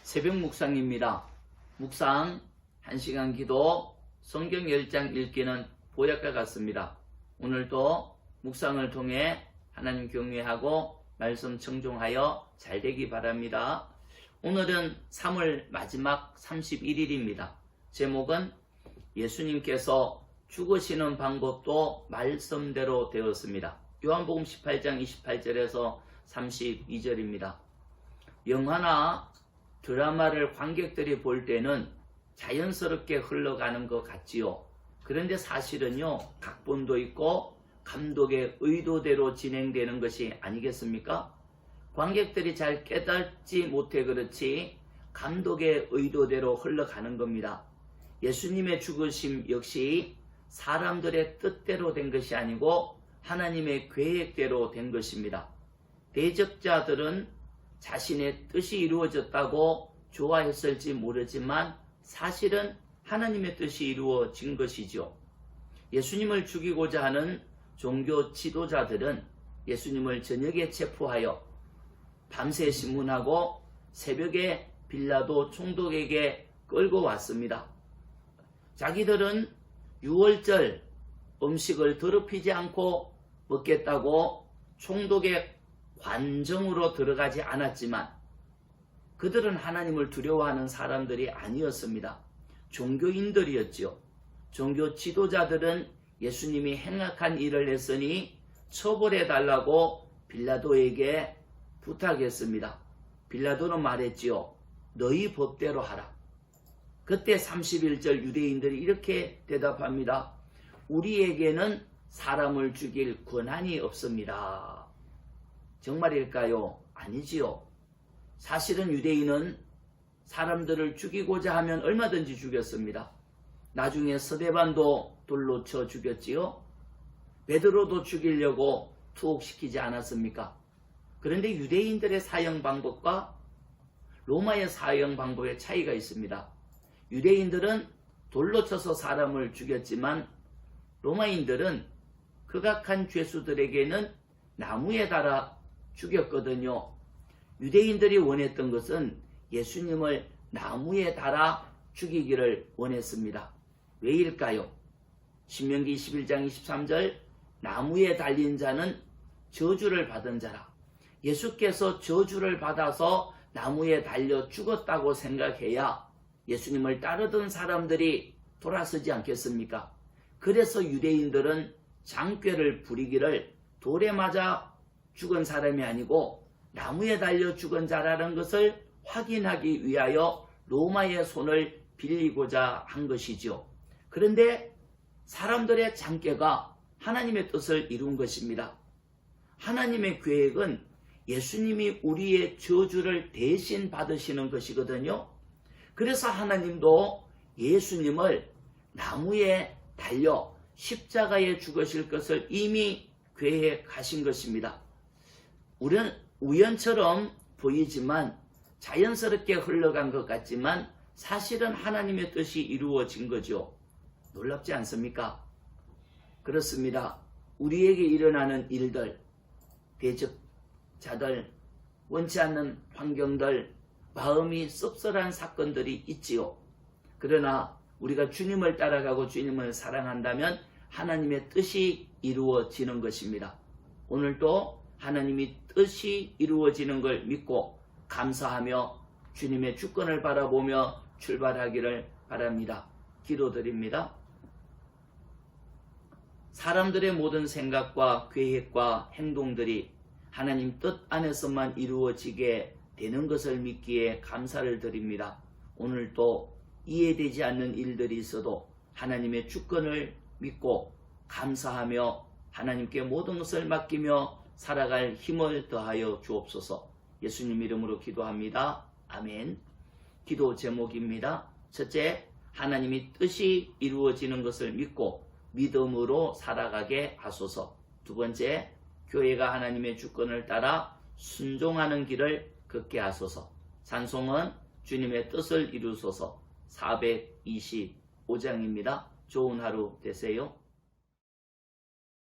새벽 묵상입니다. 묵상 1시간 기도 성경 10장 읽기는 보약과 같습니다. 오늘도 묵상을 통해 하나님 경외하고 말씀 청종하여 잘되기 바랍니다. 오늘은 3월 마지막 31일입니다. 제목은 예수님께서 죽으시는 방법도 말씀대로 되었습니다. 요한복음 18장 28절에서 32절입니다. 영화나 드라마를 관객들이 볼 때는 자연스럽게 흘러가는 것 같지요. 그런데 사실은요, 각본도 있고 감독의 의도대로 진행되는 것이 아니겠습니까? 관객들이 잘 깨닫지 못해 그렇지 감독의 의도대로 흘러가는 겁니다. 예수님의 죽으심 역시 사람들의 뜻대로 된 것이 아니고 하나님의 계획대로 된 것입니다. 대적자들은 자신의 뜻이 이루어졌다고 좋아했을지 모르지만 사실은 하나님의 뜻이 이루어진 것이죠. 예수님을 죽이고자 하는 종교 지도자들은 예수님을 저녁에 체포하여 밤새 신문하고 새벽에 빌라도 총독에게 끌고 왔습니다. 자기들은 유월절 음식을 더럽히지 않고 먹겠다고 총독의 관정으로 들어가지 않았지만 그들은 하나님을 두려워하는 사람들이 아니었습니다. 종교인들이었지요. 종교 지도자들은 예수님이 행악한 일을 했으니 처벌해 달라고 빌라도에게 부탁했습니다. 빌라도는 말했지요. 너희 법대로 하라. 그때 31절 유대인들이 이렇게 대답합니다. 우리에게는 사람을 죽일 권한이 없습니다. 정말일까요? 아니지요. 사실은 유대인은 사람들을 죽이고자 하면 얼마든지 죽였습니다. 나중에 스데반도 돌로 쳐 죽였지요. 베드로도 죽이려고 투옥시키지 않았습니까? 그런데 유대인들의 사형 방법과 로마의 사형 방법의 차이가 있습니다. 유대인들은 돌로 쳐서 사람을 죽였지만 로마인들은 극악한 죄수들에게는 나무에 달아 죽였거든요. 유대인들이 원했던 것은 예수님을 나무에 달아 죽이기를 원했습니다. 왜일까요? 신명기 11장 23절 나무에 달린 자는 저주를 받은 자라. 예수께서 저주를 받아서 나무에 달려 죽었다고 생각해야 예수님을 따르던 사람들이 돌아서지 않겠습니까? 그래서 유대인들은 장꾀를 부리기를 돌에 맞아 죽은 사람이 아니고 나무에 달려 죽은 자라는 것을 확인하기 위하여 로마의 손을 빌리고자 한 것이죠. 그런데 사람들의 장꾀가 하나님의 뜻을 이룬 것입니다. 하나님의 계획은 예수님이 우리의 저주를 대신 받으시는 것이거든요. 그래서 하나님도 예수님을 나무에 달려 십자가에 죽으실 것을 이미 계획하신 것입니다. 우리는 우연처럼 보이지만 자연스럽게 흘러간 것 같지만 사실은 하나님의 뜻이 이루어진 거죠. 놀랍지 않습니까? 그렇습니다. 우리에게 일어나는 일들, 대적자들, 원치 않는 환경들, 마음이 씁쓸한 사건들이 있지요. 그러나 우리가 주님을 따라가고 주님을 사랑한다면 하나님의 뜻이 이루어지는 것입니다. 오늘도 하나님이 뜻이 이루어지는 걸 믿고 감사하며 주님의 주권을 바라보며 출발하기를 바랍니다. 기도드립니다. 사람들의 모든 생각과 계획과 행동들이 하나님 뜻 안에서만 이루어지게 되는 것을 믿기에 감사를 드립니다. 오늘도 이해되지 않는 일들이 있어도 하나님의 주권을 믿고 감사하며 하나님께 모든 것을 맡기며 살아갈 힘을 더하여 주옵소서. 예수님 이름으로 기도합니다. 아멘. 기도 제목입니다. 첫째, 하나님이 뜻이 이루어지는 것을 믿고 믿음으로 살아가게 하소서. 두 번째, 교회가 하나님의 주권을 따라 순종하는 길을 걷게 하소서. 찬송은 주님의 뜻을 이루소서. 425장입니다. 좋은 하루 되세요.